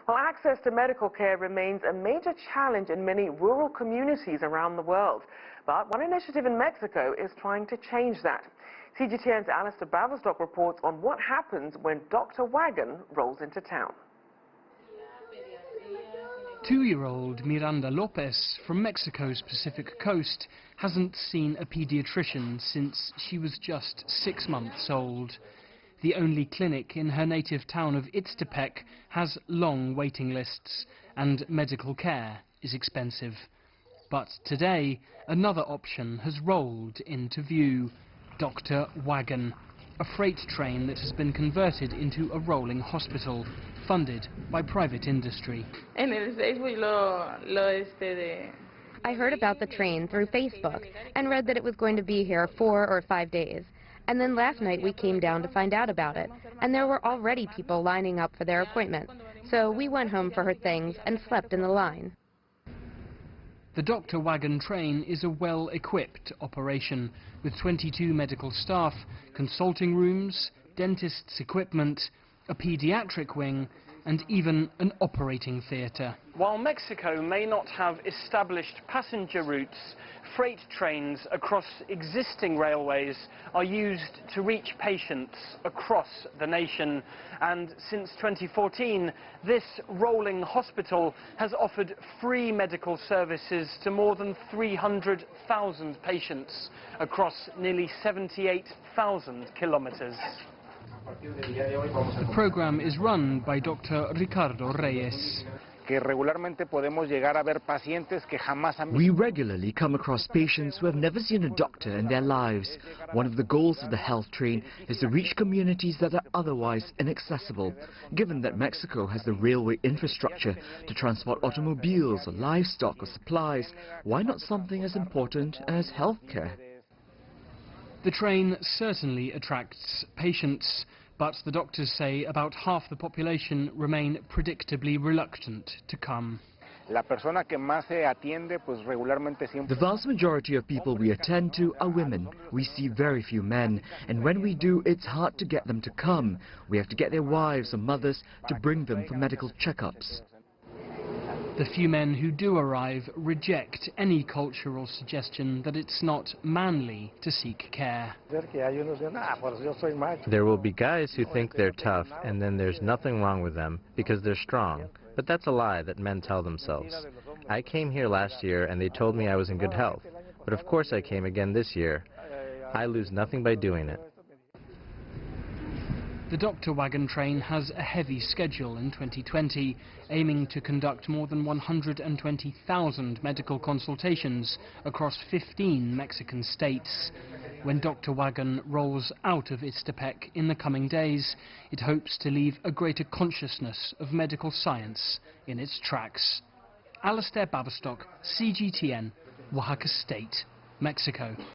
Well, access to medical care remains a major challenge in many rural communities around the world. But one initiative in Mexico is trying to change that. CGTN's Alasdair Baverstock reports on what happens when Dr. Wagon rolls into town. 2-year-old Miranda Lopez from Mexico's Pacific coast hasn't seen a pediatrician since she was just 6 months old. The only clinic in her native town of Ixtepec has long waiting lists, and medical care is expensive. But today, another option has rolled into view: Dr. Wagon, a freight train that has been converted into a rolling hospital, funded by private industry. I heard about the train through Facebook and read that it was going to be here 4 or 5 days. And then last night we came down to find out about it, and there were already people lining up for their appointment. So we went home for her things and slept in the line. The Dr. Wagon train is a well-equipped operation with 22 medical staff, consulting rooms, dentists' equipment, a paediatric wing, and even an operating theatre. While Mexico may not have established passenger routes, freight trains across existing railways are used to reach patients across the nation. And since 2014, this rolling hospital has offered free medical services to more than 300,000 patients across nearly 78,000 kilometres. The program is run by Dr. Ricardo Reyes. We regularly come across patients who have never seen a doctor in their lives. One of the goals of the health train is to reach communities that are otherwise inaccessible. Given that Mexico has the railway infrastructure to transport automobiles or livestock or supplies, why not something as important as healthcare? The train certainly attracts patients, but the doctors say about half the population remain predictably reluctant to come. The vast majority of people we attend to are women. We see very few men, and when we do, it's hard to get them to come. We have to get their wives or mothers to bring them for medical checkups. The few men who do arrive reject any cultural suggestion that it's not manly to seek care. There will be guys who think they're tough, and then there's nothing wrong with them because they're strong. But that's a lie that men tell themselves. I came here last year and they told me I was in good health. But of course I came again this year. I lose nothing by doing it. The Dr. Wagon train has a heavy schedule in 2020, aiming to conduct more than 120,000 medical consultations across 15 Mexican states. When Dr. Wagon rolls out of Ixtepec in the coming days, it hopes to leave a greater consciousness of medical science in its tracks. Alasdair Baverstock, CGTN, Oaxaca State, Mexico.